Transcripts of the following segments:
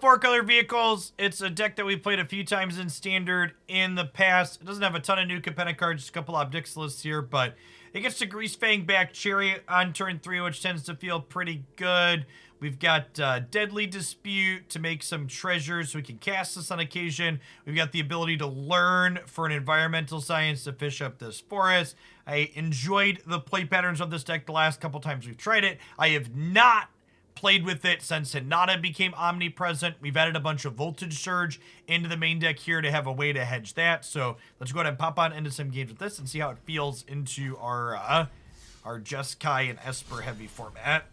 4 color vehicles. It's a deck that we played a few times in Standard in the past. It doesn't have a ton of new Capenna cards, just a couple Ob Nixilis here, but it gets to Greasefang back Chariot on turn 3, which tends to feel pretty good. We've got Deadly Dispute to make some treasures so we can cast this on occasion. We've got the ability to learn for an environmental science to fish up this forest. I enjoyed the play patterns of this deck the last couple times we've tried it. I have not played with it since Hinata became omnipresent. We've added a bunch of Voltage Surge into the main deck here to have a way to hedge that. So let's go ahead and pop on into some games with this and see how it feels into our Jeskai and Esper heavy format.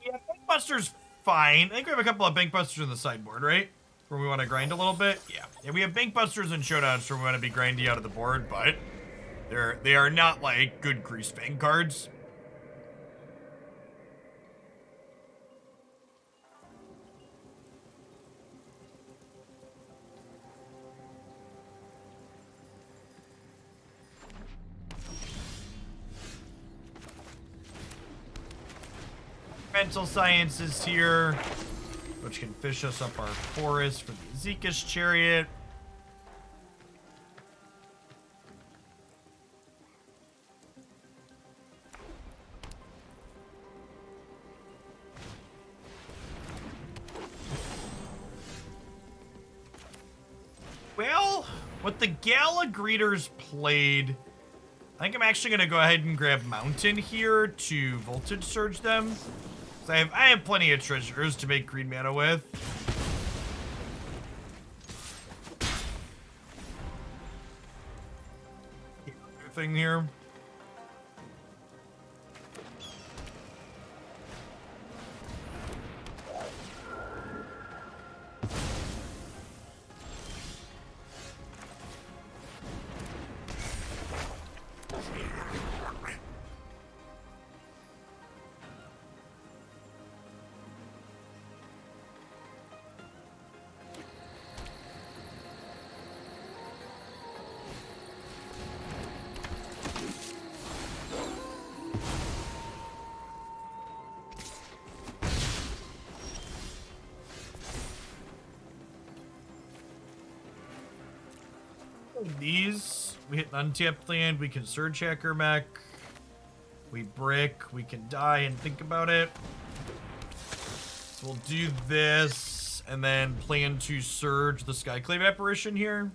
Yeah, Bankbuster's fine. I think we have a couple of Bankbusters in the sideboard, right? Where we want to grind a little bit. Yeah, we have Bankbusters and Showdowns where we want to be grindy out of the board, but they are not like good Greasefang cards. Mental Sciences here, which can fish us up our forest for the Esika's Chariot. Well, what the Gala Greeters played, I think I'm actually going to go ahead and grab Mountain here to Voltage Surge them. I have plenty of treasures to make green mana with. Thing here. These, we hit an untapped land, we can Surgehacker Mech, we brick, we can die and think about it. So we'll do this, and then plan to Surge the Skyclave Apparition here.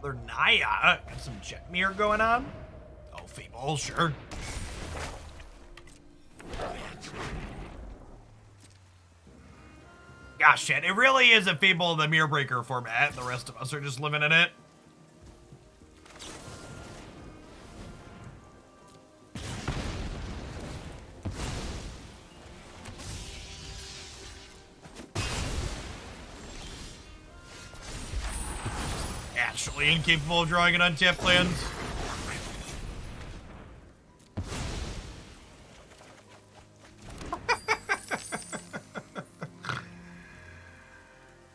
They're Naya, got some Jetmir going on. Oh, Fable, sure. Gosh, shit, it really is a Fable the Mirror Breaker format, and the rest of us are just living in it. Actually incapable of drawing an untapped land.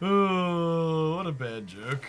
Oh, what a bad joke.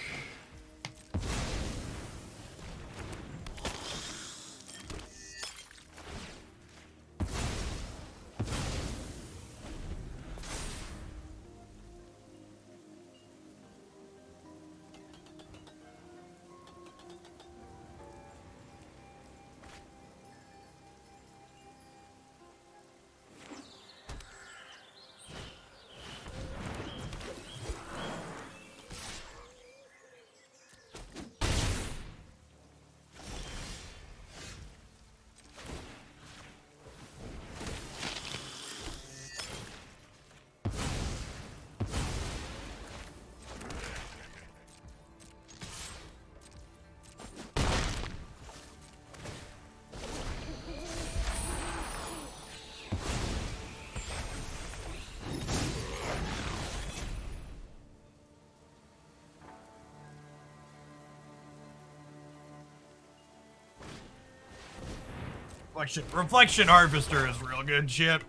Reflection Harvester is real good shit.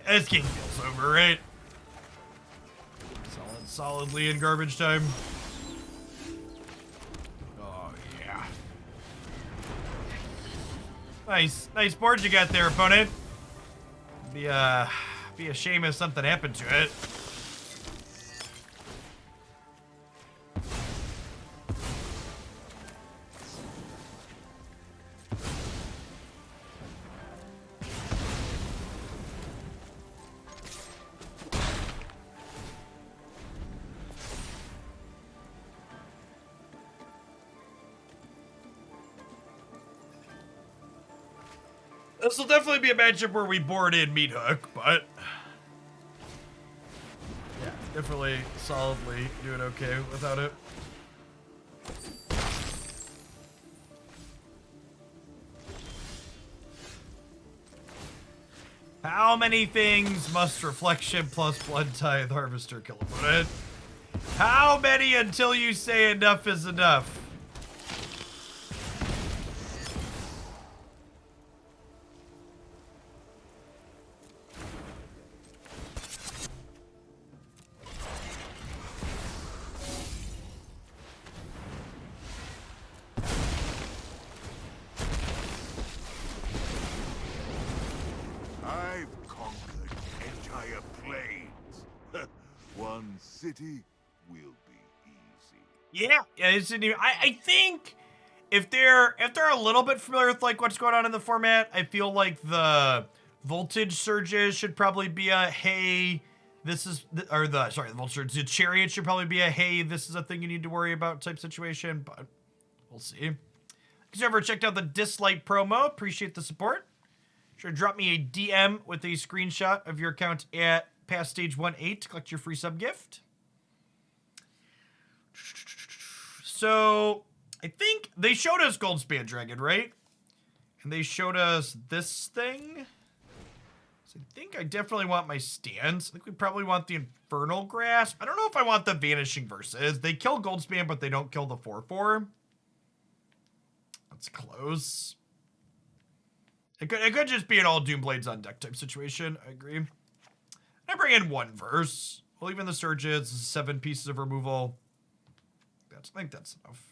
This game feels over, right? Solidly in garbage time. Oh yeah. Nice board you got there, opponent. Be a shame if something happened to it. This will definitely be a matchup where we board in Meathook, but yeah, definitely solidly doing okay without it. How many things must Reflection plus Bloodtithe Harvester kill opponent? How many until you say enough is enough? City will be easy. Yeah, it's new. I think if they're a little bit familiar with like what's going on in the format, I feel like the voltage surges should probably be a hey, this is the voltage surge. The Chariot should probably be a hey, this is a thing you need to worry about type situation, but we'll see. If you ever checked out the Dislike promo, appreciate the support. Sure, drop me a DM with a screenshot of your account at past stage 1-8 to collect your free sub gift. So, I think they showed us Goldspan Dragon, right? And they showed us this thing. So I think I definitely want my stance. I think we probably want the Infernal Grasp. I don't know if I want the Vanishing Verses. They kill Goldspan, but they don't kill the 4/4. That's close. It could just be an all Doomblades on deck type situation. I agree. I bring in one verse. Well, even the Surges, 7 pieces of removal. I think that's enough.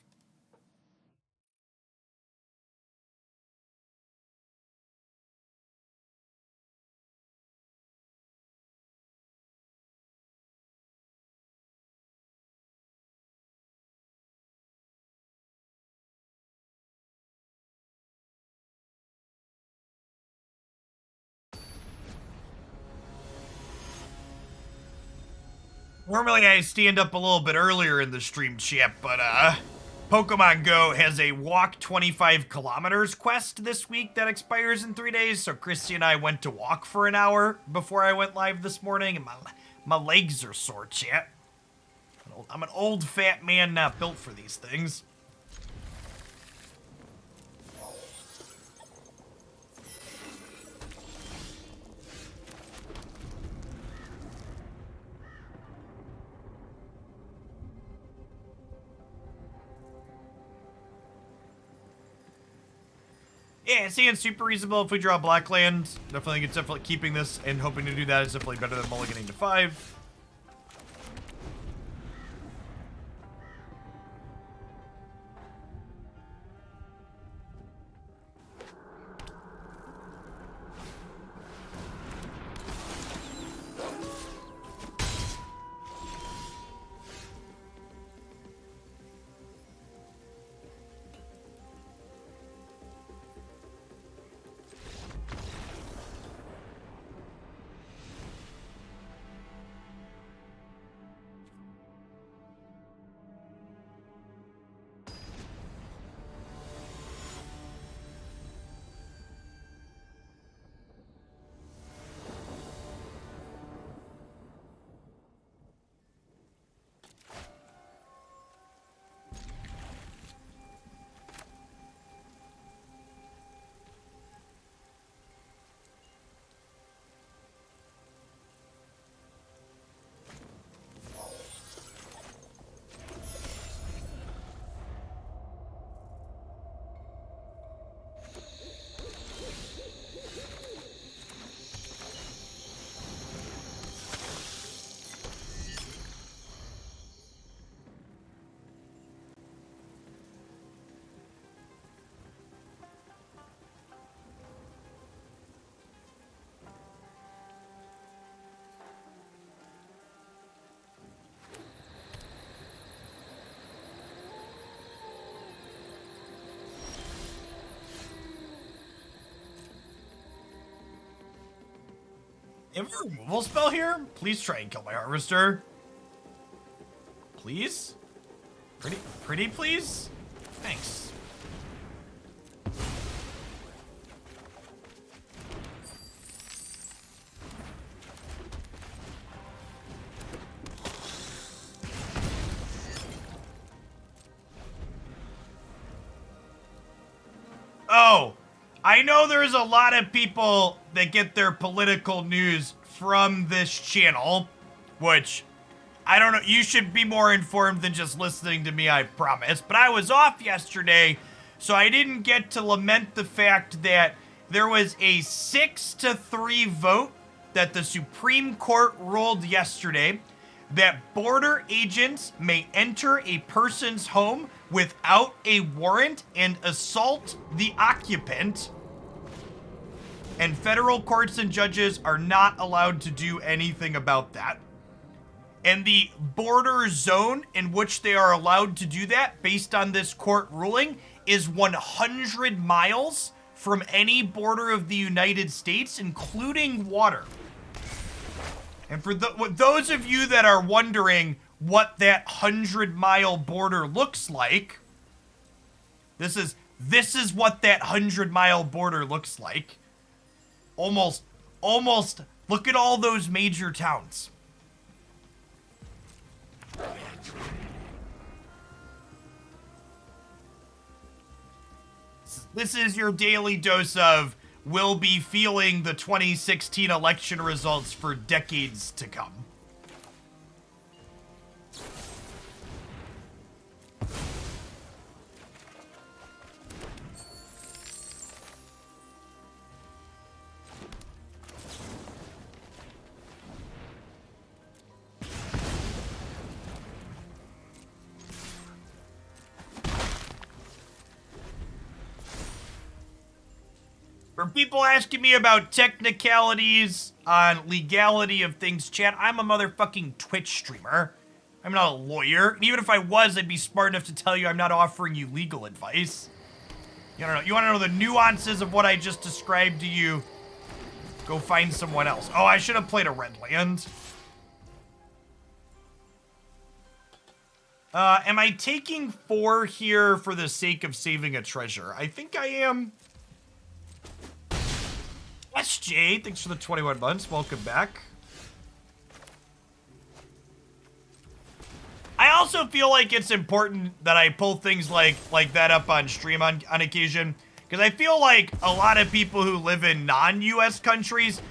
Normally I stand up a little bit earlier in the stream chat, but Pokemon Go has a walk 25 kilometers quest this week that expires in 3 days, so Christy and I went to walk for an hour before I went live this morning, and my legs are sore, chat. I'm an old fat man not built for these things. Yeah, it seems super reasonable if we draw black land. Definitely think it's definitely keeping this and hoping to do that is definitely better than mulliganing to 5. Have a removal spell here? Please try and kill my harvester. Please? Pretty please? Thanks. Oh, I know there's a lot of people that get their political news from this channel, which I don't know, you should be more informed than just listening to me, I promise. But I was off yesterday, so I didn't get to lament the fact that there was a 6-3 vote that the Supreme Court ruled yesterday that border agents may enter a person's home without a warrant and assault the occupant. And federal courts and judges are not allowed to do anything about that. And the border zone in which they are allowed to do that, based on this court ruling, is 100 miles from any border of the United States, including water. And for those of you that are wondering what that 100-mile border looks like, this is what that 100-mile border looks like. Almost, look at all those major towns. This is your daily dose of we'll be feeling the 2016 election results for decades to come. For people asking me about technicalities on legality of things, chat, I'm a motherfucking Twitch streamer. I'm not a lawyer. And even if I was, I'd be smart enough to tell you I'm not offering you legal advice. You don't know. You want to know the nuances of what I just described to you? Go find someone else. Oh, I should have played a red land. Am I taking 4 here for the sake of saving a treasure? I think I am. SJ, thanks for the 21 months. Welcome back. I also feel like it's important that I pull things like that up on stream on occasion, because I feel like a lot of people who live in non-US countries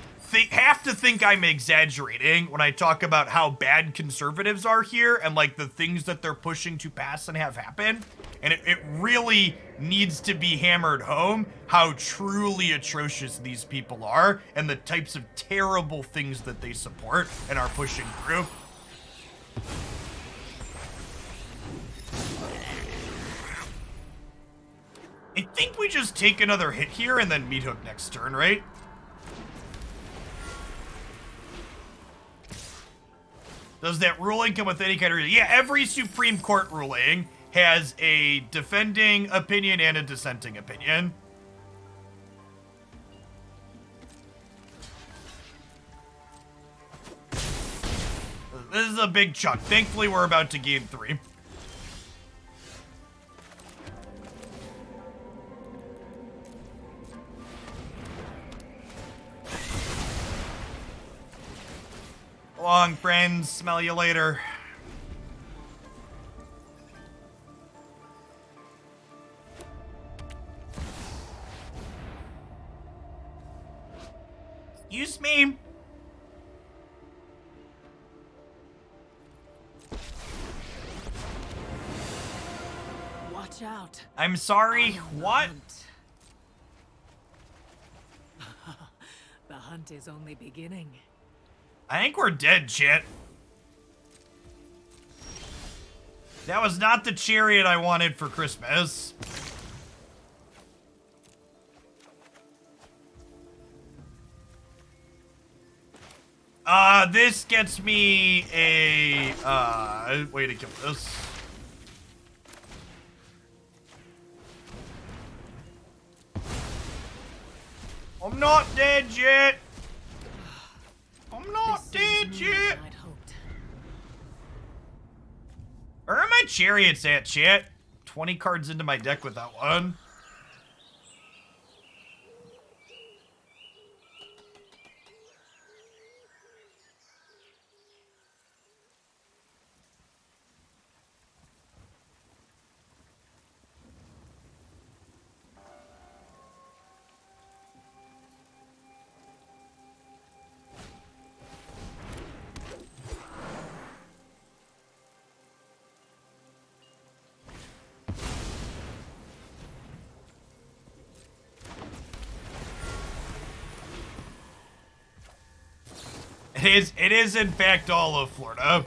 have to think I'm exaggerating when I talk about how bad conservatives are here and like the things that they're pushing to pass and have happen. And it really needs to be hammered home how truly atrocious these people are and the types of terrible things that they support and are pushing through. I think we just take another hit here and then Meathook next turn, right? Does that ruling come with any kind of reason? Yeah, every Supreme Court ruling has a defending opinion and a dissenting opinion. This is a big chunk. Thankfully, we're about to gain 3. Long friends, smell you later. Excuse me. Watch out. I'm sorry, what? The hunt is only beginning. I think we're dead, chat. That was not the chariot I wanted for Christmas. This gets me a, way to kill this. I'm not dead yet. I'm not This seems dead more yet. than I'd hoped. Where are my chariots at, chat? 20 cards into my deck with that one. It is in fact all of Florida.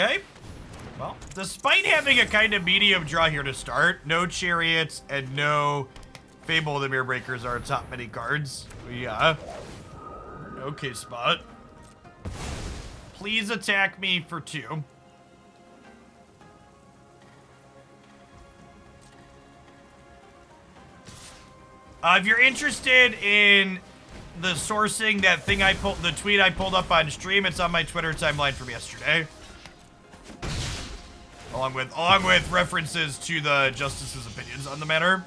Okay. Well, despite having a kind of medium draw here to start, no Chariots and no Fable the Mirror Breakers are top many cards. Yeah. Okay, spot. Please attack me for 2. If you're interested in the sourcing, that thing I pulled, the tweet I pulled up on stream, it's on my Twitter timeline from yesterday. Along with references to the justice's opinions on the matter.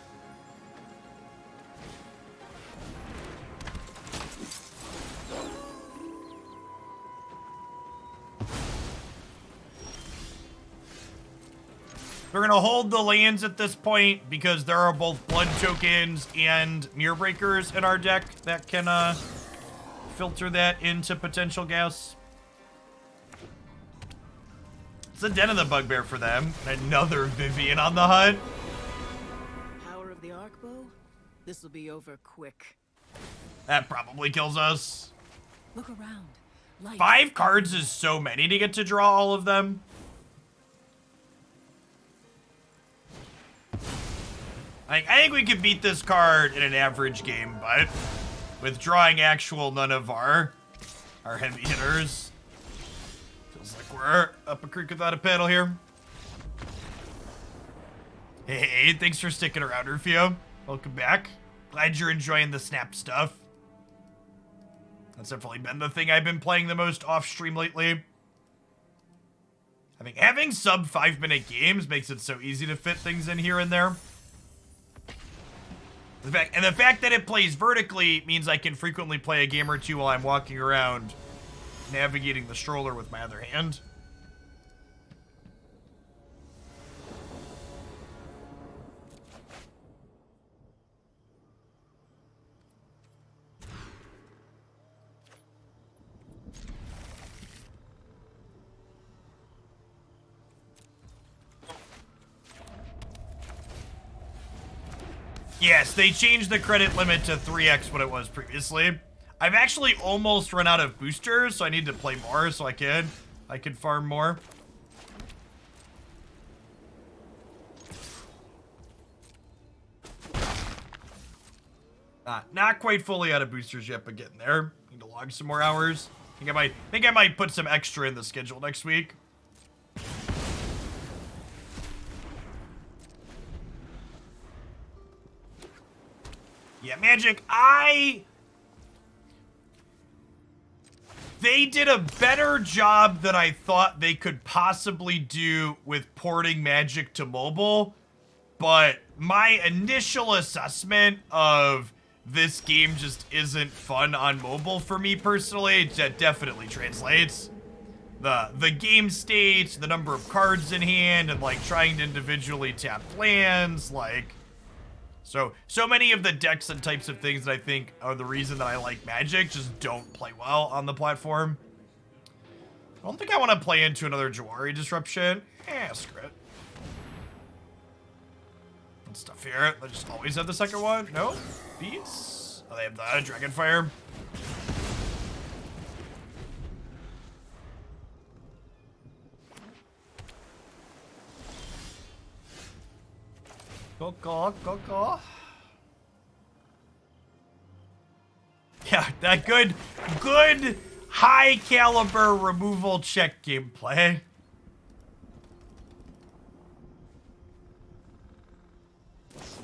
We're gonna hold the lands at this point because there are both blood tokens and mirror breakers in our deck that can filter that into potential gas. It's the Den of the Bugbear for them. Another Vivian on the hunt. Power of the Arcbow? This'll be over quick. That probably kills us. Look around. Light. 5 cards is so many to get to draw all of them. I think we could beat this card in an average game, but with drawing actual none of our heavy hitters, feels like we're up a creek without a paddle here. Hey, thanks for sticking around, Rufio. Welcome back. Glad you're enjoying the snap stuff. That's definitely been the thing I've been playing the most off stream lately. Having sub 5-minute games makes it so easy to fit things in here and there. The fact that it plays vertically means I can frequently play a game or two while I'm walking around navigating the stroller with my other hand. Yes, they changed the credit limit to 3x what it was previously. I've actually almost run out of boosters, so I need to play more so I can farm more. Not quite fully out of boosters yet, but getting there. Need to log some more hours. Think I might put some extra in the schedule next week. Yeah, Magic, they did a better job than I thought they could possibly do with porting Magic to mobile, but my initial assessment of this game just isn't fun on mobile for me personally. That definitely translates. The game state, the number of cards in hand, and like trying to individually tap lands, like... So many of the decks and types of things that I think are the reason that I like Magic just don't play well on the platform. I don't think I want to play into another Jawari disruption. Screw it. And stuff here. They just always have the second one. No? Beats? Oh, they have the Dragonfire. Go. Yeah, that good high caliber removal check gameplay. Is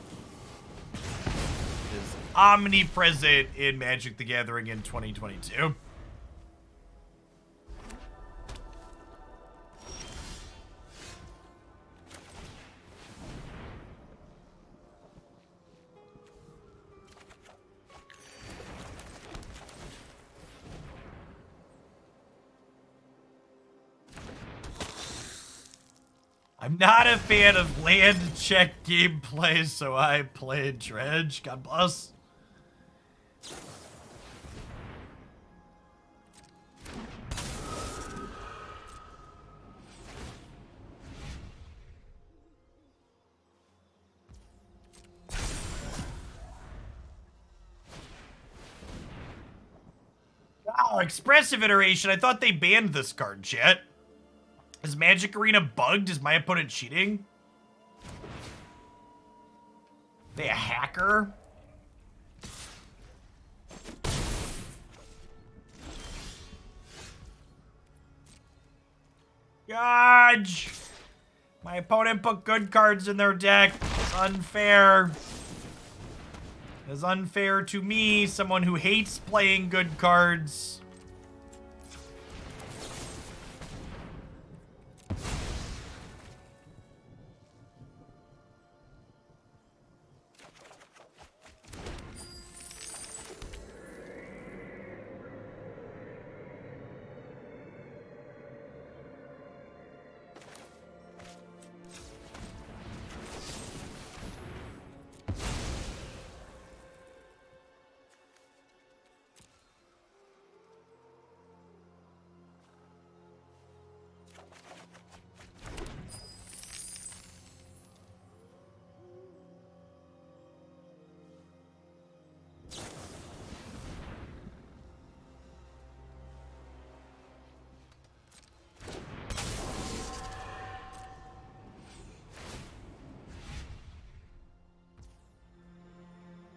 omnipresent in Magic the Gathering in 2022. I'm not a fan of land check gameplay, so I play Dredge. God bless. Wow, expressive iteration. I thought they banned this card, chat. Is Magic Arena bugged? Is my opponent cheating? They a hacker? Dodge! My opponent put good cards in their deck. It's unfair. It's unfair to me, someone who hates playing good cards.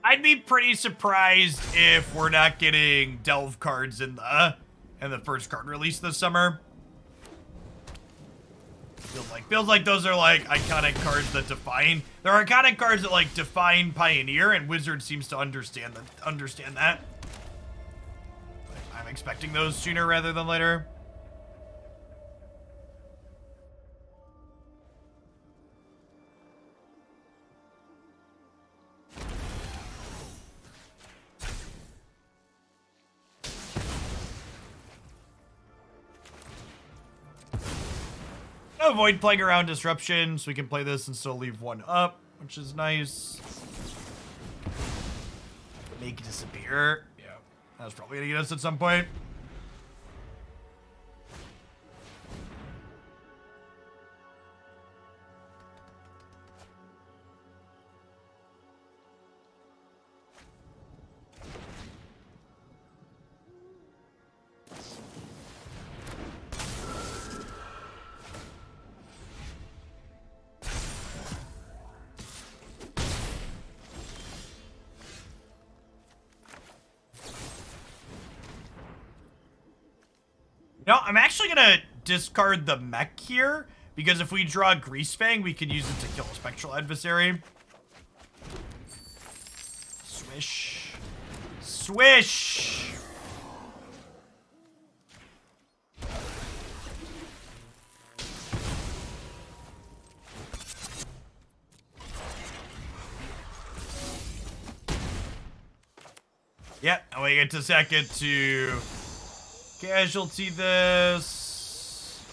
I'd be pretty surprised if we're not getting Delve cards in the first card release this summer. Feels like those are like iconic cards that define. There are iconic cards that like define Pioneer, and Wizard seems to understand that. I'm expecting those sooner rather than later. Avoid playing around disruption, so we can play this and still leave one up, which is nice. Make it disappear. Yeah, that's probably gonna get us at some point. No, I'm actually gonna discard the mech here, because if we draw Greasefang, we can use it to kill a Spectral Adversary. Swish. Swish! Yep, and we get to second to casualty this.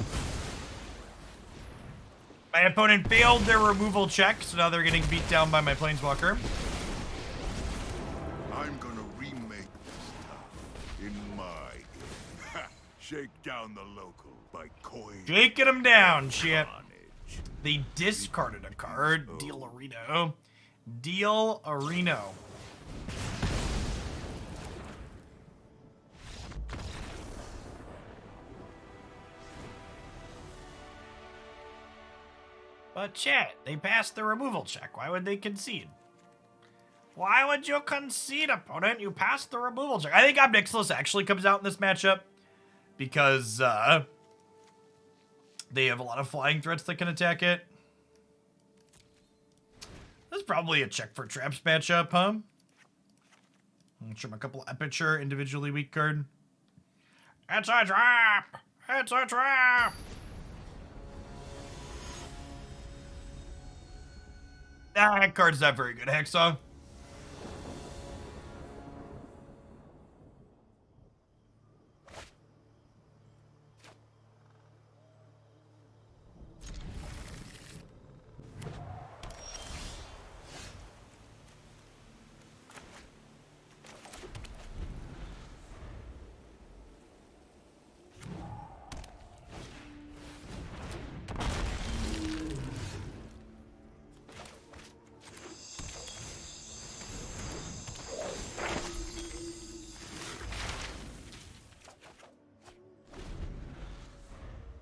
My opponent failed their removal check, so now they're getting beat down by my Planeswalker. I'm gonna remake this town in my shake down the local by coin. Shaking them down, shit. carnage. They discarded a card. Deal Areno. Deal Areno. But chat, they passed the removal check. Why would they concede? Why would you concede, opponent? You passed the removal check. I think Ob Nixilis actually comes out in this matchup because they have a lot of flying threats that can attack it. This is probably a check for traps matchup, huh? I'll trim a couple Epicure, individually weak card. It's a trap! It's a trap! That card's not very good, Hacksaw.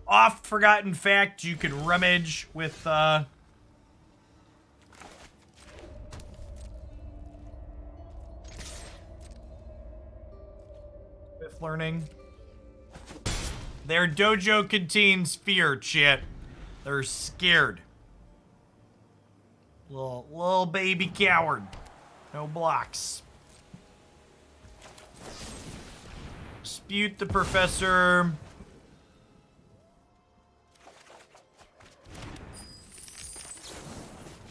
Oft forgotten fact, you can rummage with learning. Their dojo contains fear, chat. They're scared. Little baby coward. No blocks. Dispute the Professor.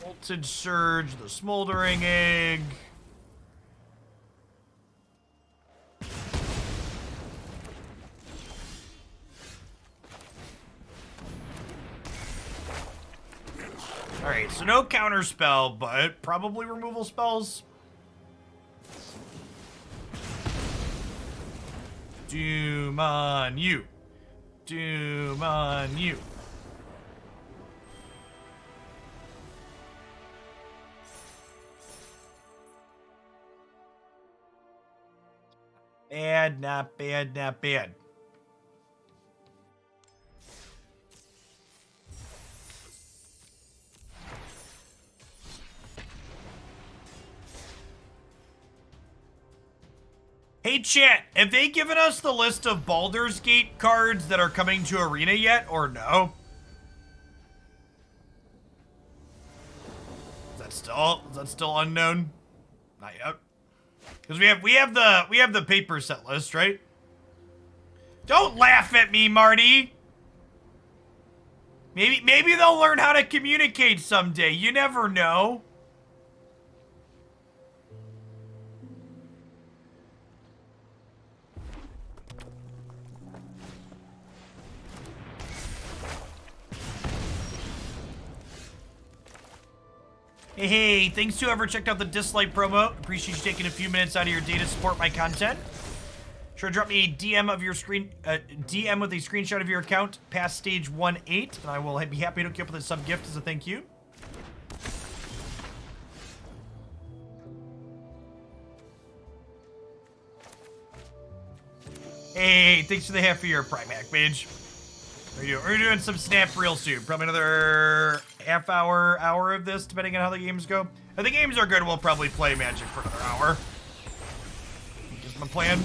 Voltage Surge, the Smoldering Egg. Alright, so no counter spell, but probably removal spells. Doom on you. Doom on you. Bad, not bad, not bad. Hey chat, have they given us the list of Baldur's Gate cards that are coming to Arena yet, or no? Is that still unknown? Not yet. Because we have the paper set list, right? Don't laugh at me, Marty. Maybe they'll learn how to communicate someday. You never know. Hey, thanks to whoever checked out the Dislike promo. Appreciate you taking a few minutes out of your day to support my content. Sure, drop me a DM of your screen, DM with a screenshot of your account past stage 1-8, and I will be happy to hook you up with a sub gift as a thank you. Hey, thanks for the half of your Prime Hack, Mage. We're doing some Snap real soon. Probably another half hour of this, depending on how the games go. If the games are good, we'll probably play Magic for another hour. Just my plan.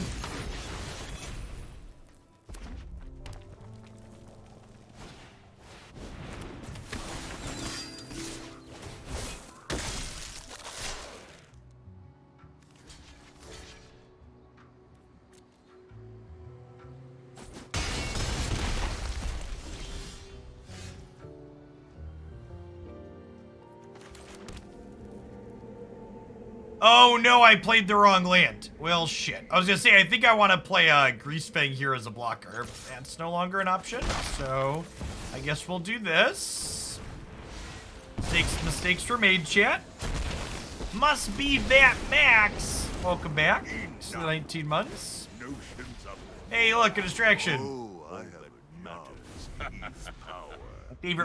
Oh no, I played the wrong land. Well, shit. I was gonna say, I think I want to play Greasefang here as a blocker. That's no longer an option, so I guess we'll do this. Mistakes were made, chat. Must be that Max. Welcome back. To the 19 months. Hey, look, a distraction. I have a matters his power.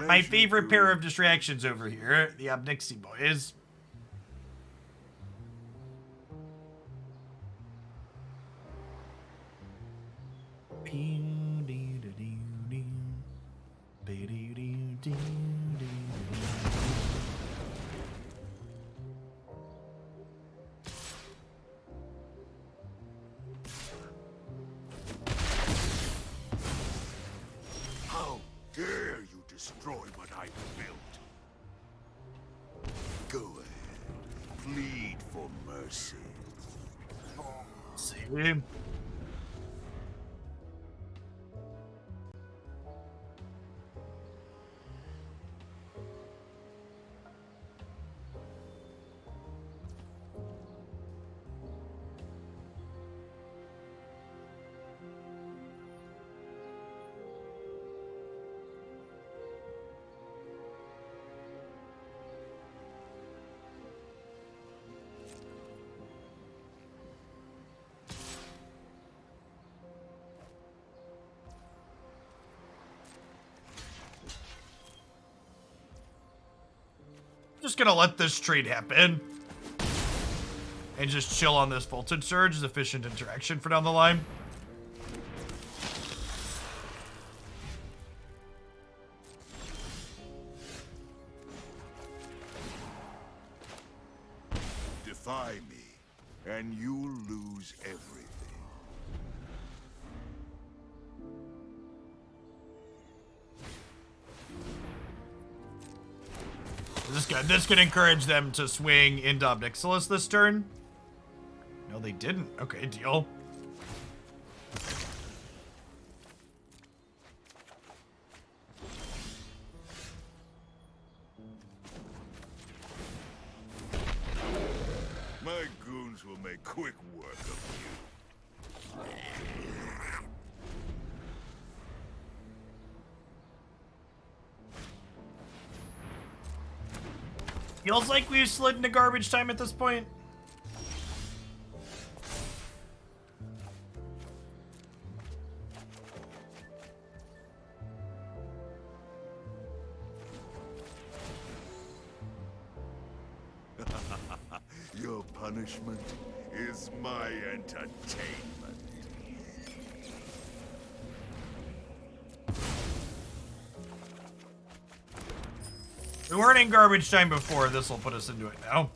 My favorite pair of distractions over here, the Ob Nixilis boys. How dare you destroy what I've built? Go ahead, plead for mercy. See? Just gonna let this trade happen. And just chill on this Voltage Surge as efficient interaction for down the line. Defy me, and you'll lose everything. This could encourage them to swing into Ob Nixilis this turn. No, they didn't. Okay, deal. My goons will make quick work of you. Feels like we've slid into garbage time at this point. Your punishment is my entertainment. We weren't in garbage time before. This will put us into it now.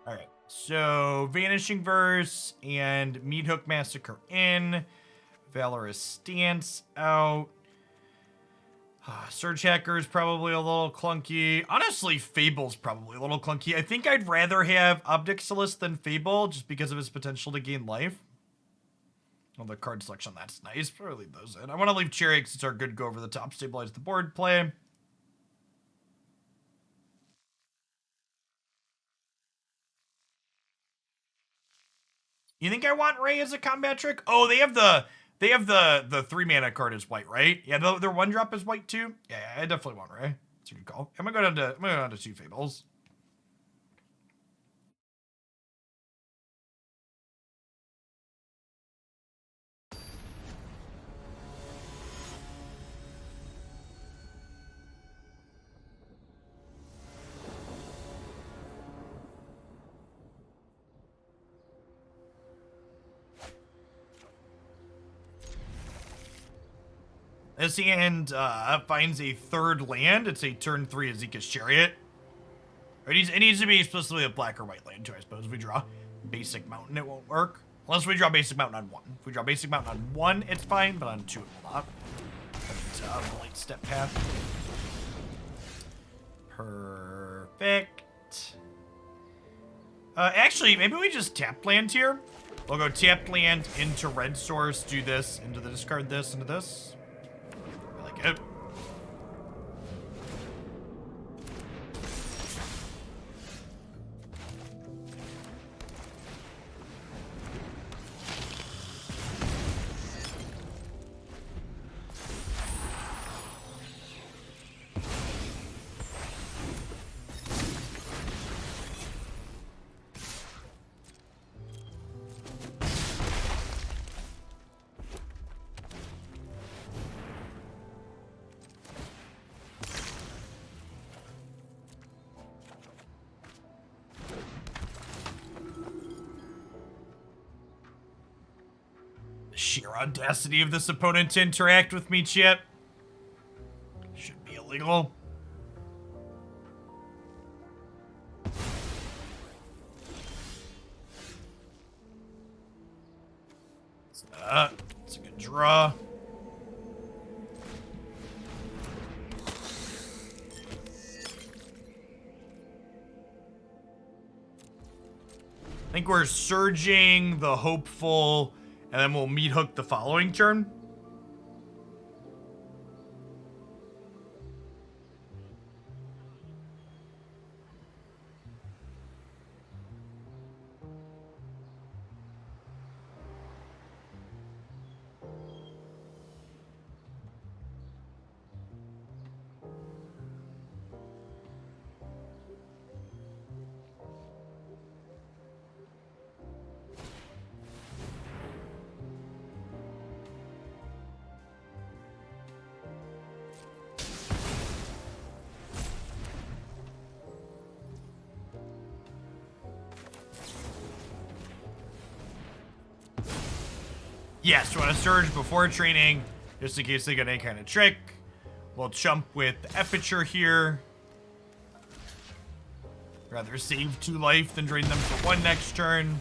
Alright, so Vanishing Verse and Meathook Massacre in. Valorous Stance out. Surgehacker is probably a little clunky. Honestly, Fable's probably a little clunky. I think I'd rather have Ob Nixilis than Fable, just because of his potential to gain life. Well, the card selection, that's nice. Probably leave those in. I want to leave Chariot because it's our good go over the top, stabilize the board play. You think I want Ray as a combat trick? Oh, they have the 3-mana card as white, right? Yeah, their 1-drop is white too. Yeah, I definitely want Ray. That's a good call. I'm gonna go down to 2 Fables. This hand finds a 3rd land. It's a turn 3 Esika's Chariot. It needs to be explicitly a black or white land too, I suppose. If we draw Basic Mountain, it won't work. Unless we draw Basic Mountain on 1. If we draw Basic Mountain on 1, it's fine, but on 2 it will not. Blightstep Pathway. Perfect. Actually, maybe we just tap land here. We'll go tap land into red source, do this, into the discard this, into this. I like it. Sheer audacity of this opponent to interact with me, chat. Should be illegal. It's a good draw. I think we're surging the hopeful, and then we'll Meathook the following turn. Yes, we want to surge before training, just in case they get any kind of trick. We'll chump with the Epicure here. Rather save 2 life than drain them for 1 next turn.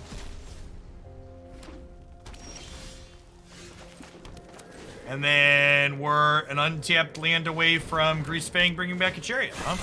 And then we're an untapped land away from Greasefang bringing back a Chariot, huh?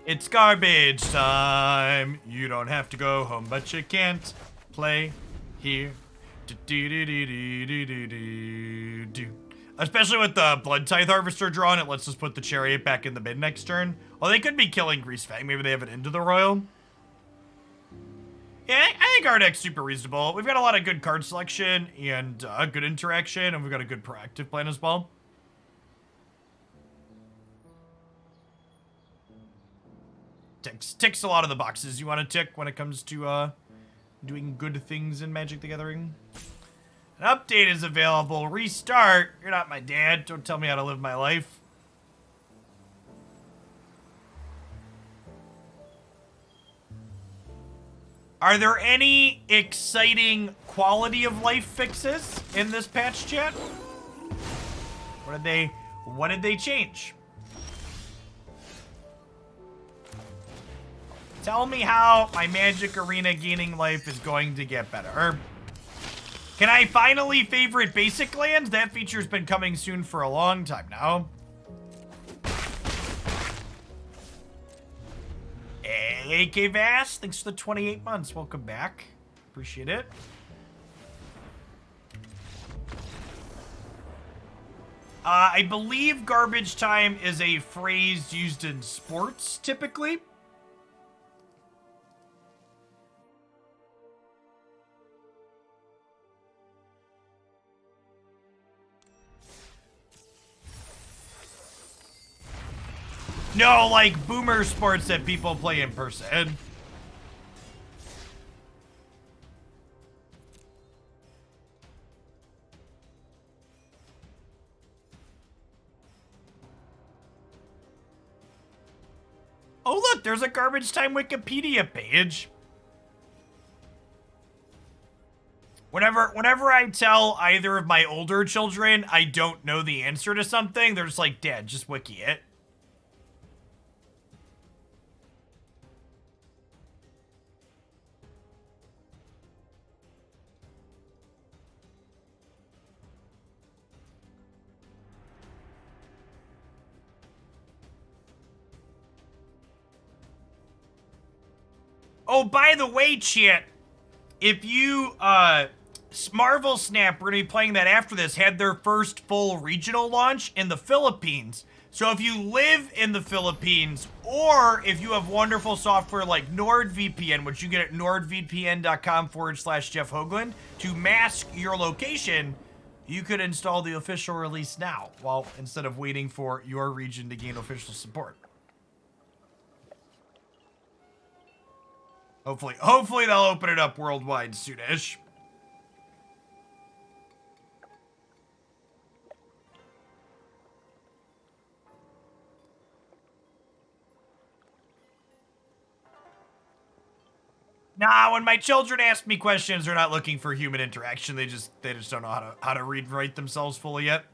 It's garbage time. You don't have to go home, but you can't play here. Especially with the Bloodtithe Harvester drawn, it lets us put the Chariot back in the mid next turn. Well, they could be killing Greasefang. Maybe they have it into the Royal. Yeah, I think our deck's super reasonable. We've got a lot of good card selection and good interaction, and we've got a good proactive plan as well. Ticks a lot of the boxes you want to tick when it comes to doing good things in Magic the Gathering. An update is available. Restart. You're not my dad. Don't tell me how to live my life. Are there any exciting quality of life fixes in this patch, chat? What did they change? Tell me how my Magic Arena gaining life is going to get better. Can I finally favorite basic lands? That feature's been coming soon for a long time now. Hey, K-Vass, thanks for the 28 months. Welcome back. Appreciate it. I believe garbage time is a phrase used in sports, typically. No, like boomer sports that people play in person. Oh look, there's a garbage time Wikipedia page. Whenever I tell either of my older children I don't know the answer to something, they're just like, Dad, just wiki it. Oh, by the way, chat, if you, Marvel Snap, we're going to be playing that after this, had their first full regional launch in the Philippines. So if you live in the Philippines, or if you have wonderful software like NordVPN, which you get at nordvpn.com/Jeff Hoagland, to mask your location, You could install the official release now, well, instead of waiting for your region to gain official support. Hopefully they'll open it up worldwide soonish. Nah, when my children ask me questions, they're not looking for human interaction. They just don't know how to read and write themselves fully yet.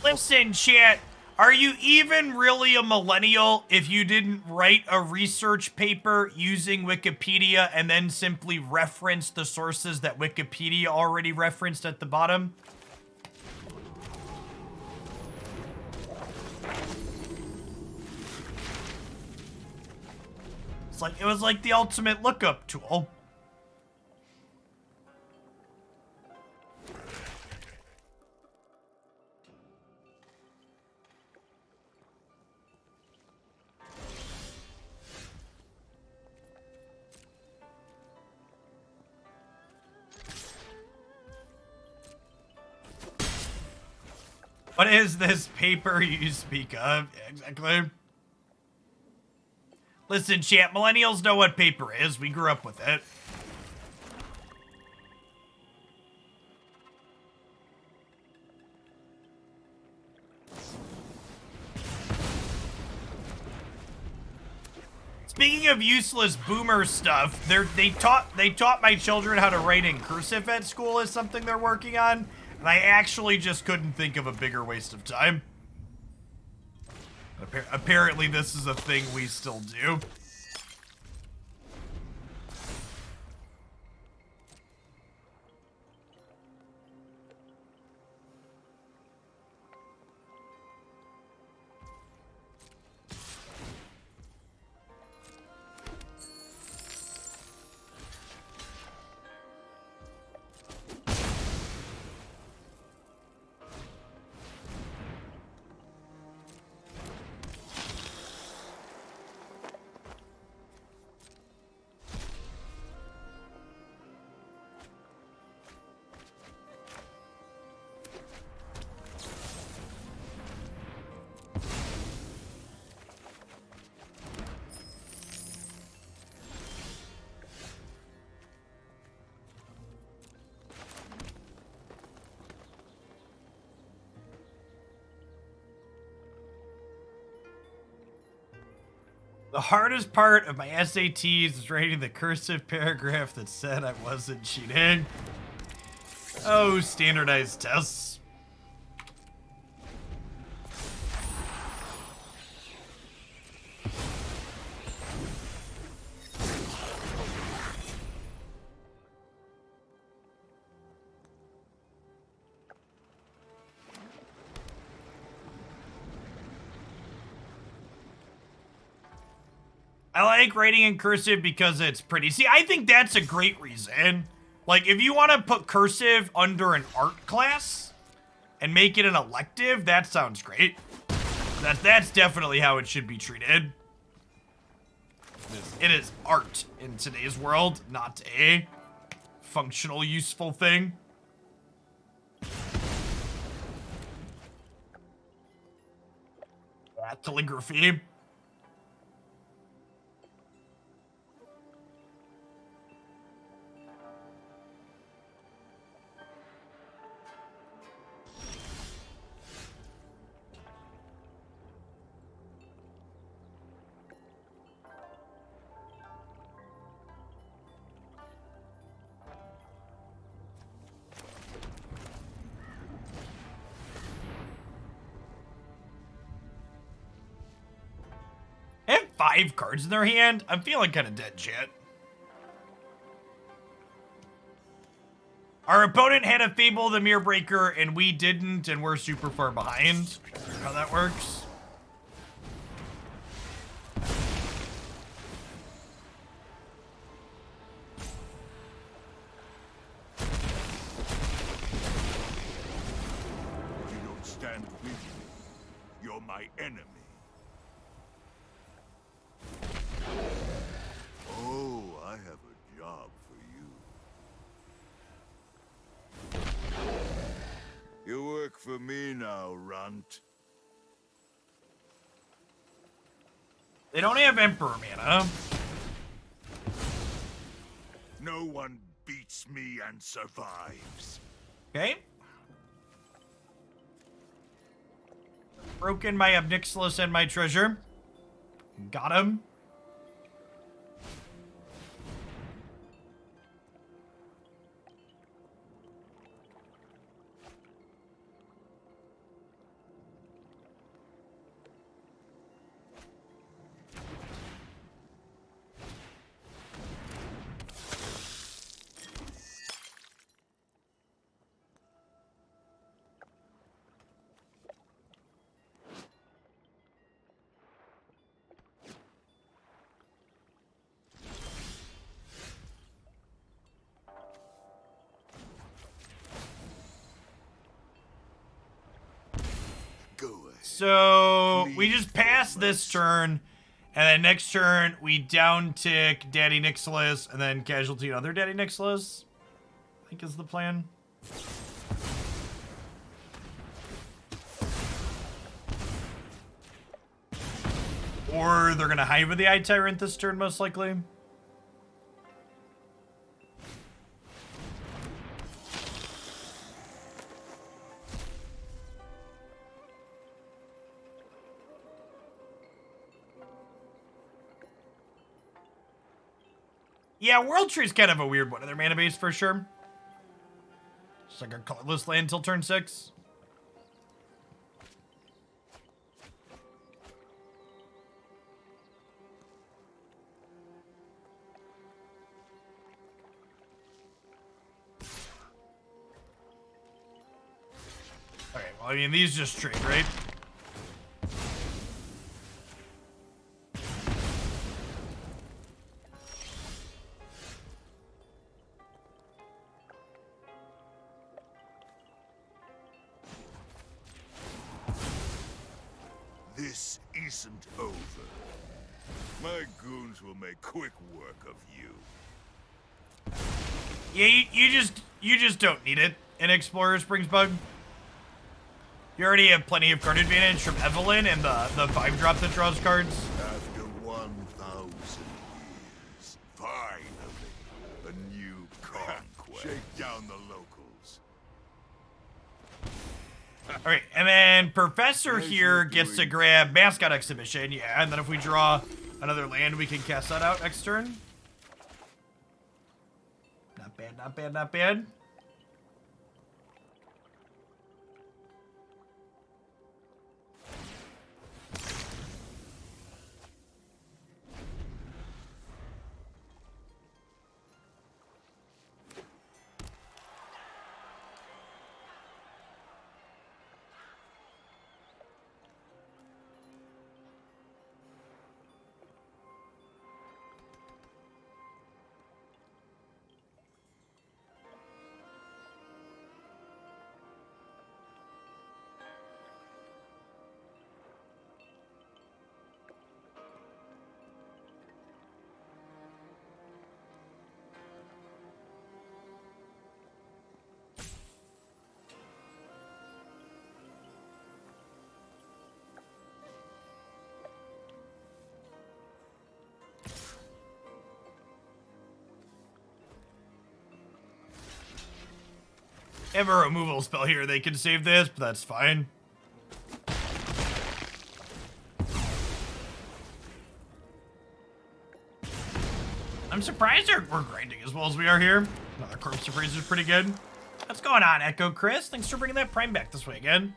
Listen, chat, are you even really a millennial if you didn't write a research paper using Wikipedia and then simply reference the sources that Wikipedia already referenced at the bottom? It was like the ultimate lookup tool. What is this paper you speak of? Exactly. Listen, chat, millennials know what paper is. We grew up with it. Speaking of useless boomer stuff, they taught my children how to write in cursive at school as something they're working on. And I actually just couldn't think of a bigger waste of time. Apparently this is a thing we still do. The hardest part of my SATs is writing the cursive paragraph that said I wasn't cheating. Oh, standardized tests. I like writing in cursive because it's pretty. See, I think that's a great reason. Like, if you want to put cursive under an art class and make it an elective, that sounds great. That's definitely how it should be treated. It is art in today's world, not a functional, useful thing. Calligraphy. They have 5 cards in their hand. I'm feeling kind of dead, chat. Our opponent had a Fable the Mirror Breaker, and we didn't, and we're super far behind. How that works. stand with me. You're my enemy. Oh, I have a job for you. You work for me now, runt. They don't have Emperor mana. No one beats me and survives. Okay. Broken my Ob Nixilis and my treasure. Got him. So we just passed this turn, and then next turn we down tick Daddy Nixilis, and then casualty another Daddy Nixilis, I think is the plan. Or they're gonna Hive with the Eye Tyrant this turn, most likely. Yeah, World Tree's kind of a weird one in their mana base for sure. Just like a colorless land until turn 6. Okay, well, I mean, these just trade, right? This isn't over. My goons will make quick work of you. Yeah, you just don't need it in Explorer Springs Bug. You already have plenty of card advantage from Evelyn and the 5-drop that draws cards. After 1,000 years, finally, a new conquest. Shake down the locals. All right, and then Professor here gets to grab Mascot Exhibition, yeah, and then if we draw another land, we can cast that out next turn. Not bad, not bad, not bad. Have a removal spell here, they can save this, but that's fine. I'm surprised we're grinding as well as we are here. Another Corpse Surprise is pretty good. What's going on, Echo Chris? Thanks for bringing that Prime back this way again.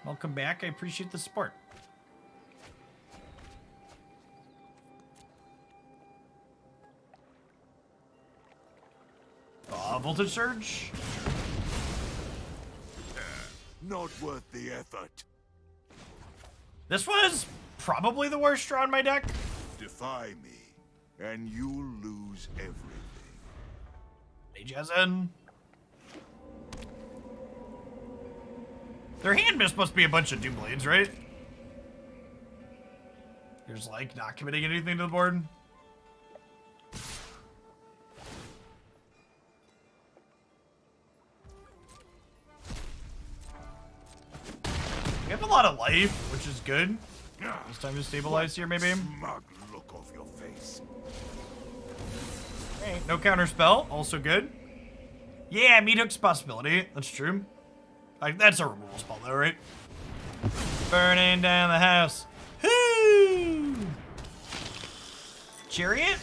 Welcome back, I appreciate the support. Voltage Surge? Not worth the effort. This was probably the worst draw in my deck. Defy me, and you'll lose everything. Mage as in. Their hand must be a bunch of Doom Blades, right? You're just like not committing anything to the board. We have a lot of life, which is good. It's time to stabilize here, maybe. Smug look off your face. Okay, no counter spell, also good. Yeah, Meathook's possibility. That's true. Like that's a removal spell, though, right? Burning down the house. Whoo! Chariot?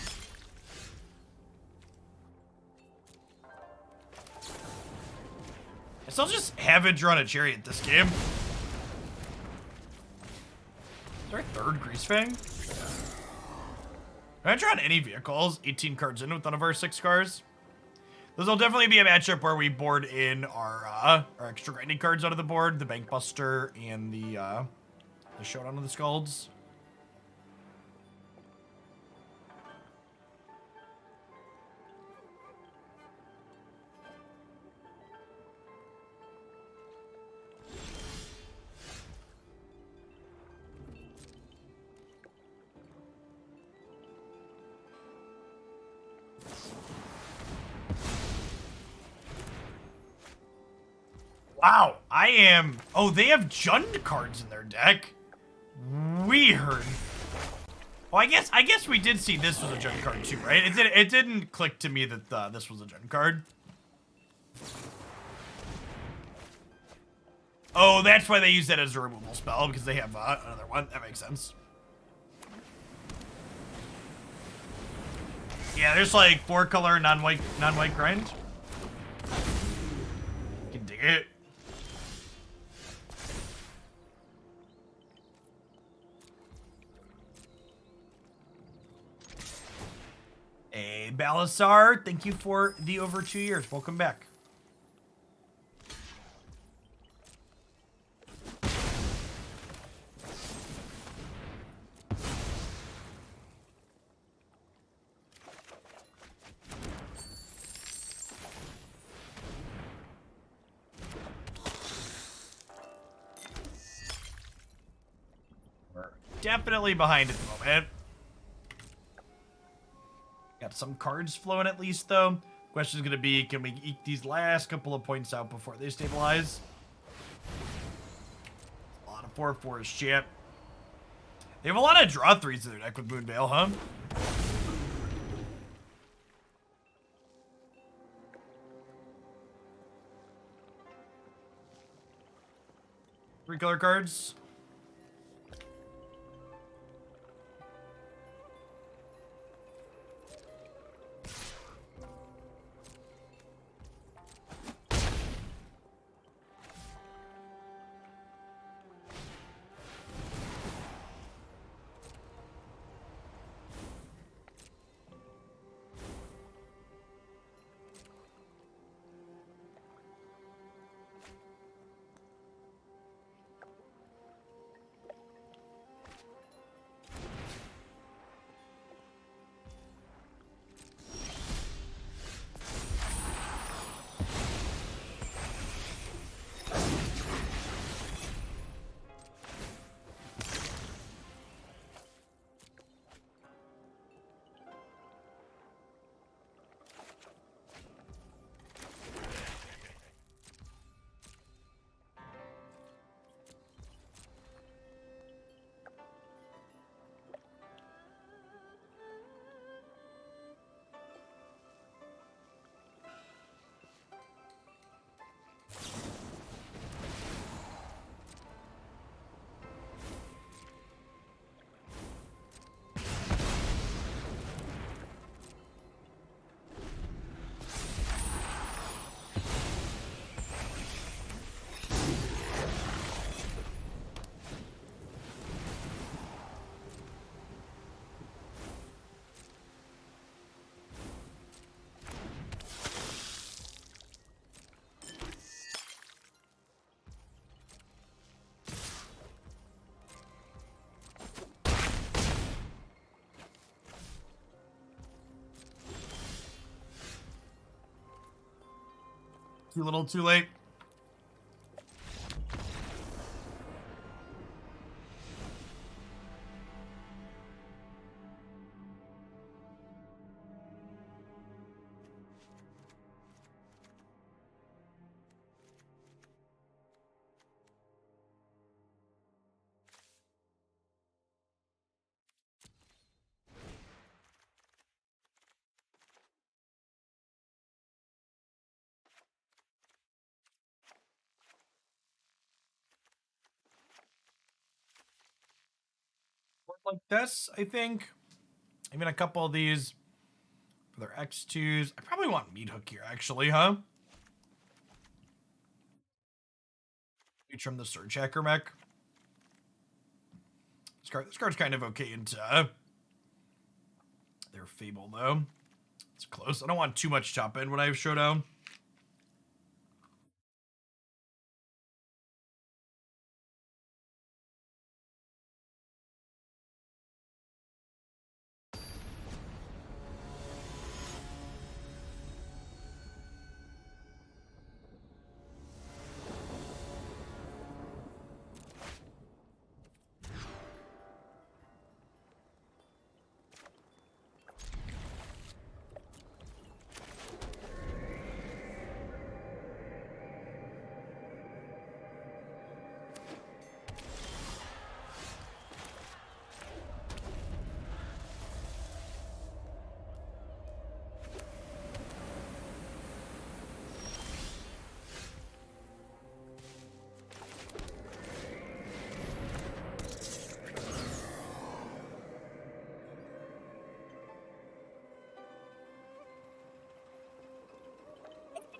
I still just haven't drawn a Chariot this game. Is there a third Greasefang? Have I drawn any vehicles 18 cards in with none of our 6 cards? This will definitely be a matchup where we board in our extra grinding cards out of the board, the Bankbuster and the Showdown of the Skalds. Wow, I am... Oh, they have Jund cards in their deck. Weird. Well, I guess we did see this was a Jund card too, right? It didn't click to me that this was a Jund card. Oh, that's why they use that as a removal spell, because they have another one. That makes sense. Yeah, there's like 4-color non-white grind. You can dig it. Hey, Balasar, thank you for the over 2 years. Welcome back. We're definitely behind at the moment. Got some cards flowing at least, though. Question's gonna be, can we eke these last couple of points out before they stabilize? A lot of 4/4s, chat. They have a lot of draw 3s in their deck with Moonveil, huh? 3-color cards. Too little, too late. like this, I think. Even a couple of these for their X2s. I probably want Meathook here, actually, huh? We trim the Surgehacker Mech. This card's kind of okay into their Fable, though. It's close. I don't want too much top end when I have Showdown.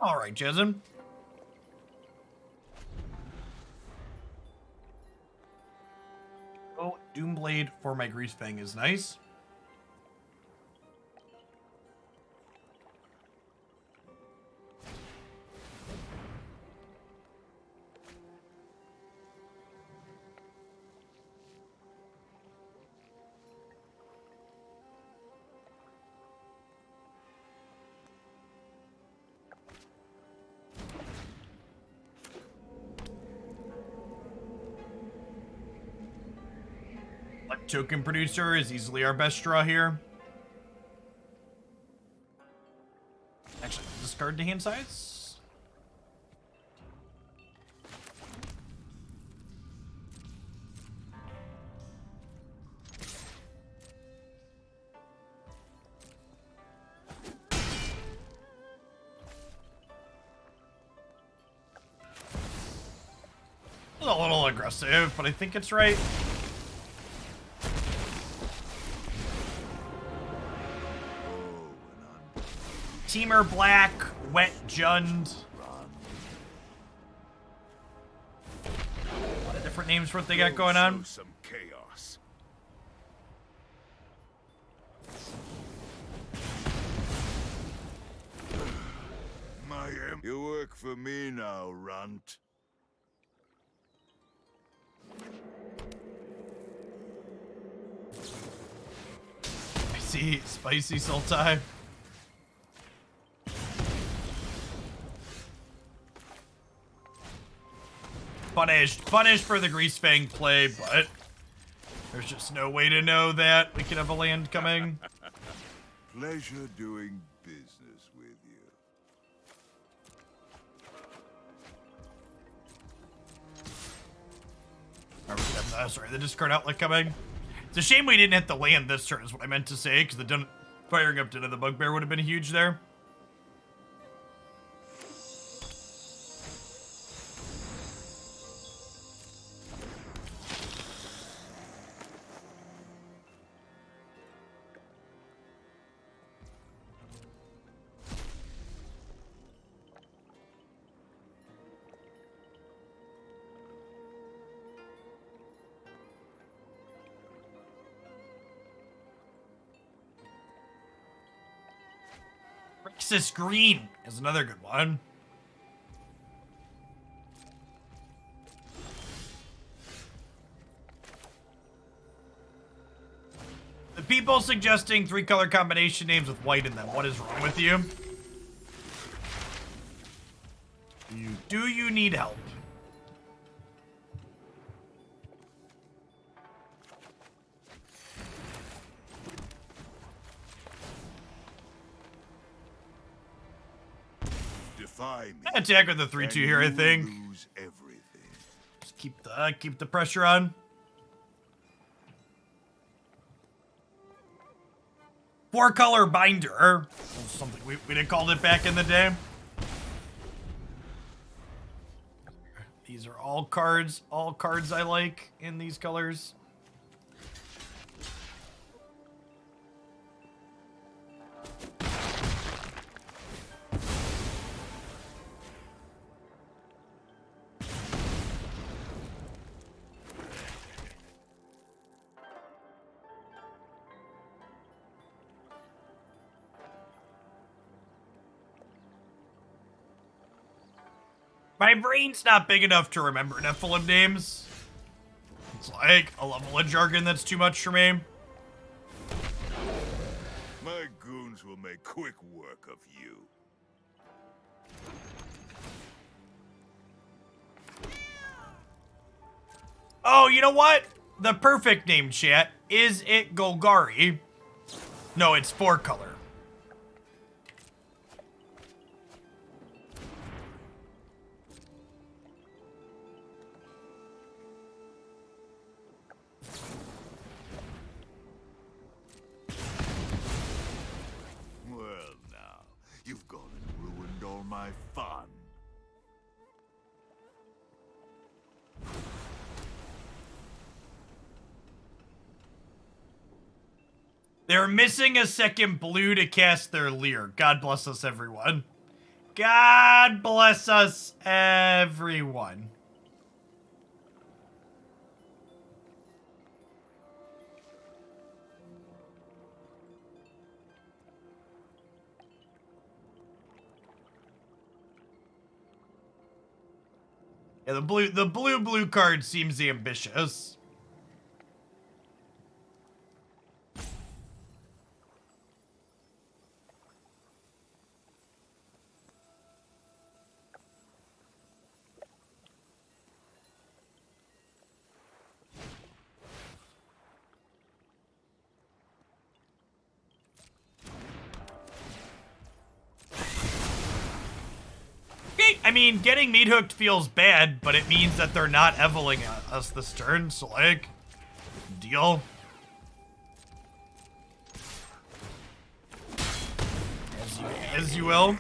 All right, Jason. Oh, Doomblade for my Greasefang is nice. Token producer is easily our best draw here. Actually, discard to hand size. It's a little aggressive, but I think it's right. Teamer Black, Wet Jund. A lot of different names for what they got going on. Some chaos. You work for me now, runt. I see spicy Sultai. Punished for the Greasefang play, but there's just no way to know that we could have a land coming. Pleasure doing business with you. Or we could have, sorry, the discard outlet coming. It's a shame we didn't hit the land this turn is what I meant to say, because the firing up into the Bugbear would have been huge there. Rixus Green is another good one. The people suggesting 3-color combination names with white in them. What is wrong with you? Do you need help? Attack with the 3-2 here, I think. Lose everything. Just keep the pressure on. 4-color binder. Something we didn't call it back in the day. These are all cards I like in these colors. My brain's not big enough to remember Nephilim names. It's like a level of jargon that's too much for me. My goons will make quick work of you. Oh, you know what? The perfect name, chat. Is it Golgari? No, it's 4-color. Well, now, you've gone and ruined all my fun. They're missing a second blue to cast their Leer. God bless us, everyone. God bless us, everyone. Yeah, the blue card seems ambitious. I mean, getting meat hooked feels bad, but it means that they're not eviling us this turn, so like, deal. As you will.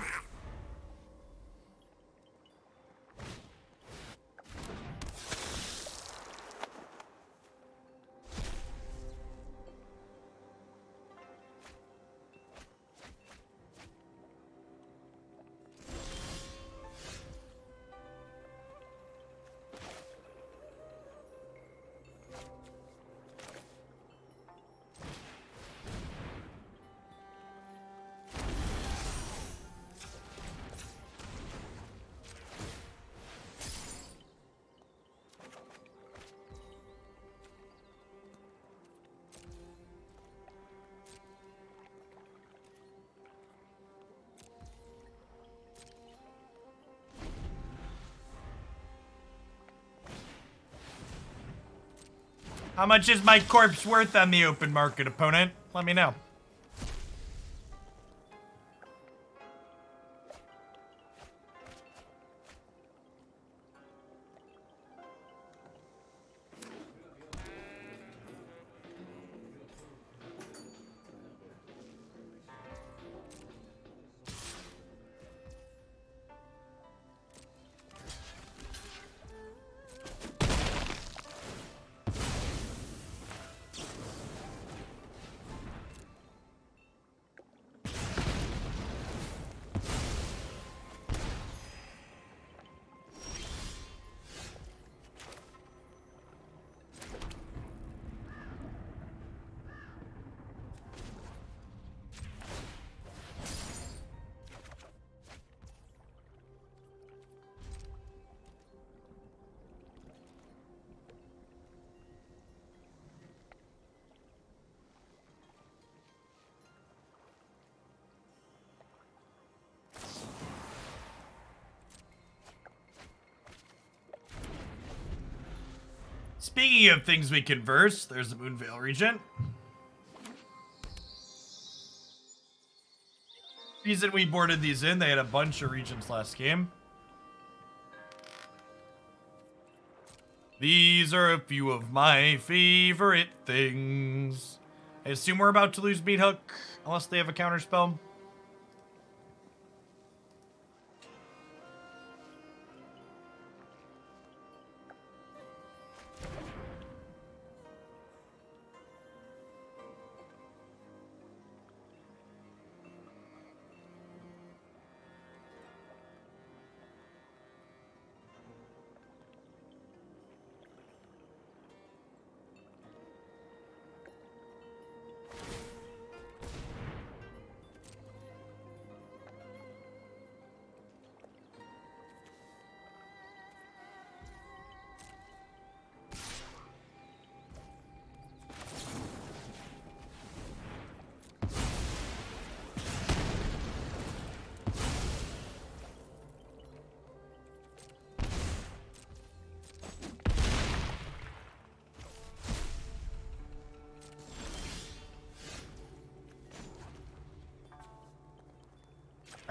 How much is my corpse worth on the open market, opponent? Let me know. Speaking of things we converse, there's the Moonveil Regent. Reason we boarded these in, they had a bunch of regents last game. These are a few of my favorite things. I assume we're about to lose Meathook, unless they have a counterspell.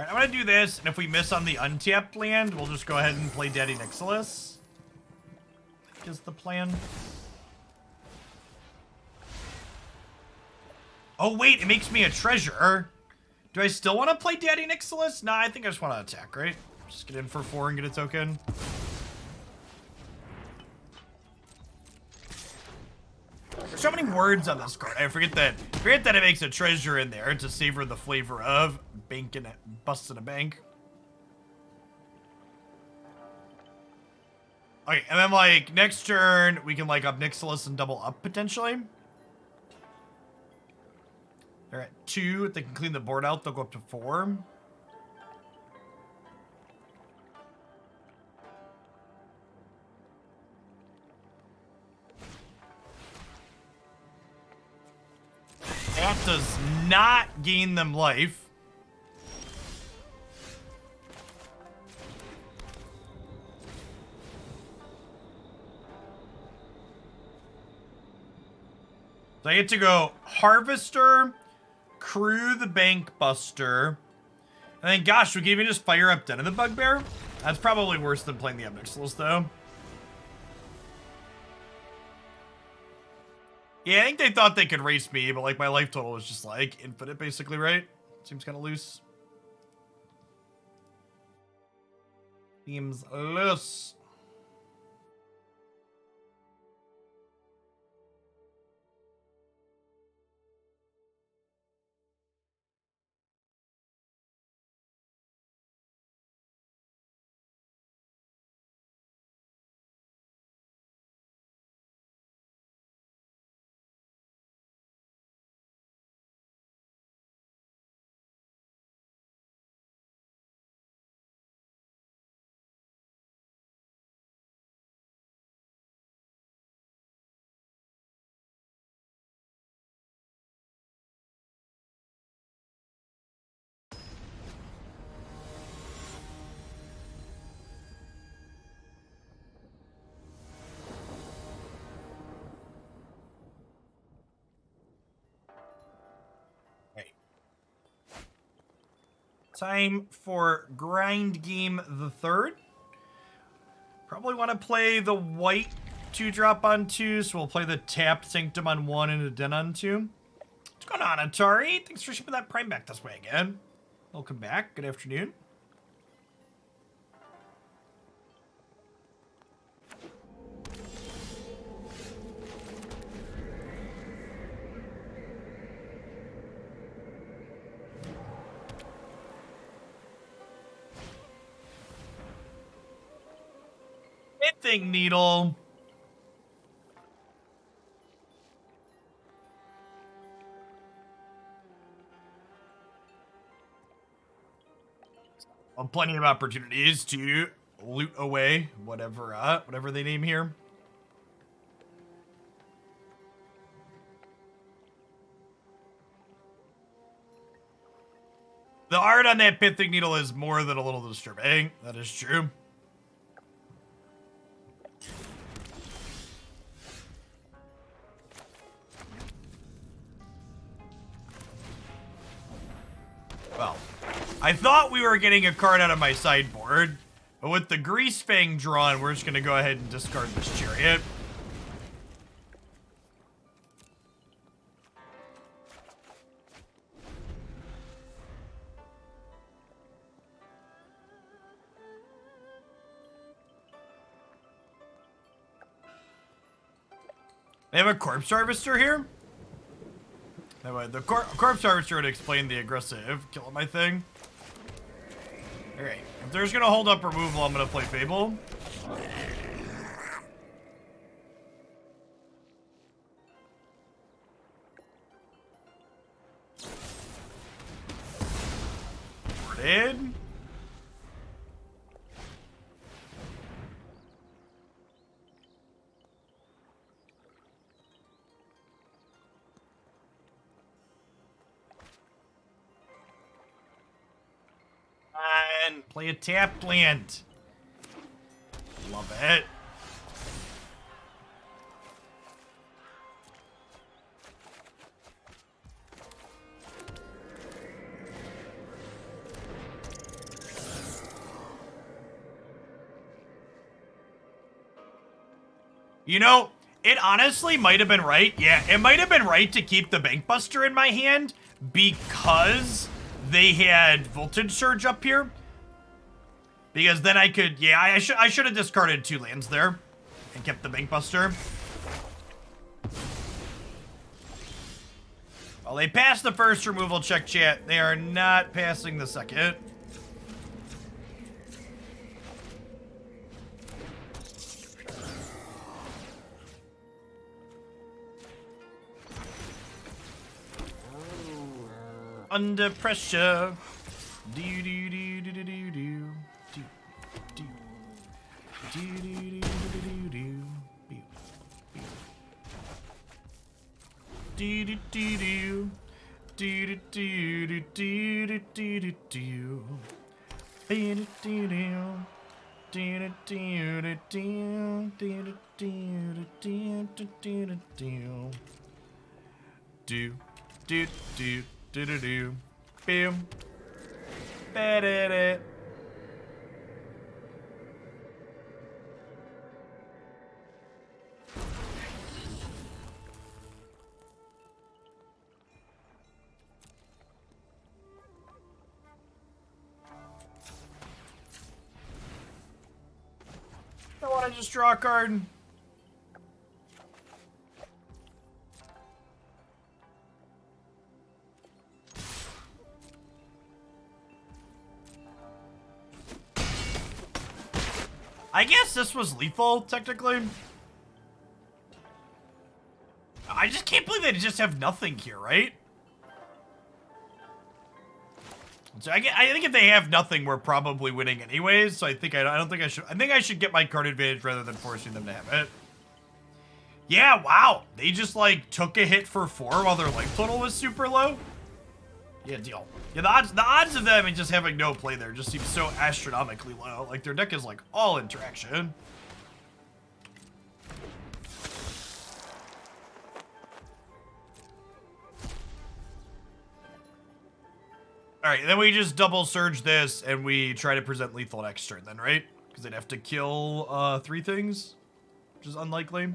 Alright, I'm gonna do this, and if we miss on the untapped land, we'll just go ahead and play Daddy Nixilis. I think is the plan. Oh wait, it makes me a treasure. Do I still want to play Daddy Nixilis? Nah, I think I just want to attack, right? Just get in for 4 and get a token. There's so many words on this card. I forget that it makes a treasure in there to savor the flavor of banking it, busting a bank. Okay, and then like next turn we can like Ob Nixilis and double up potentially. They're at 2. If they can clean the board out, they'll go up to 4. That does not gain them life. So I get to go Harvester, Crew the Bankbuster, and then gosh, we can even just fire up Den of the Bugbear. That's probably worse than playing the Ob Nixilis though. Yeah, I think they thought they could race me, but like my life total was just like infinite basically, right? Seems kind of loose. Seems loose. Time for Grind Game the Third. Probably want to play the white 2-drop on 2, so we'll play the tapped Sanctum on 1 and a Den on 2. What's going on, Atari? Thanks for shipping that Prime back this way again. Welcome back. Good afternoon. Thing needle. Plenty of opportunities to loot away whatever they name here. The art on that pithing needle is more than a little disturbing. That is true. Well, I thought we were getting a card out of my sideboard, but with the Greasefang drawn, we're just going to go ahead and discard this Chariot. They have a Corpse Harvester here? Anyway, the Corpse Harvester would explain the aggressive kill my thing. Alright, if there's gonna hold up removal, I'm gonna play Fable. Boarded. And play a tapped land. Love it. You know, it honestly might have been right. Yeah, it might have been right to keep the Bankbuster in my hand because they had Voltage Surge up here. Because then I could, yeah, I should have discarded 2 lands there and kept the Bankbuster. Well, they passed the first removal check, chat. They are not passing the second. Under pressure. Do do do do do do do do do do do do do. Do do do do do do do do do do do do. Do do do do do do do do do do. Do-do-do. Boom. Ba-da-da. I want to just draw a card. I guess this was lethal, technically. I just can't believe they just have nothing here, right? So I think if they have nothing, we're probably winning anyways. So I think I don't think I should. I think I should get my card advantage rather than forcing them to have it. Yeah, wow. They just like took a hit for 4 while their life total was super low. Yeah, deal. Yeah, the odds of them and just having no play there just seems so astronomically low. Like, their deck is, like, all interaction. Alright, then we just double surge this, and we try to present lethal next turn then, right? Because they'd have to kill 3 things, which is unlikely.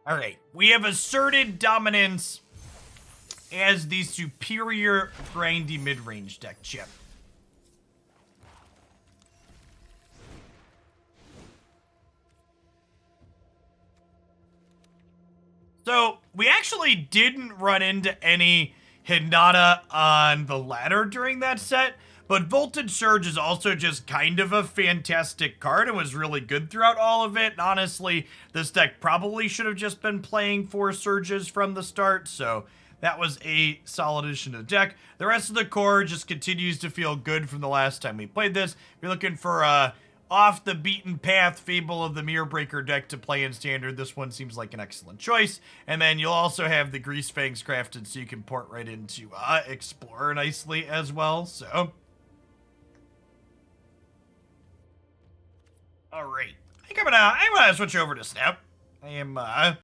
All right, we have asserted dominance as the superior grindy mid-range deck, Chip. So, we actually didn't run into any Hinata on the ladder during that set, but Voltage Surge is also just kind of a fantastic card and was really good throughout all of it. And honestly, this deck probably should have just been playing 4 Surges from the start, so that was a solid addition to the deck. The rest of the core just continues to feel good from the last time we played this. If you're looking for off the beaten path Fable of the Mirror Breaker deck to play in Standard, this one seems like an excellent choice. And then you'll also have the Greasefangs crafted so you can port right into Explorer nicely as well, so... Alright, I think I'm gonna switch over to Snap. I am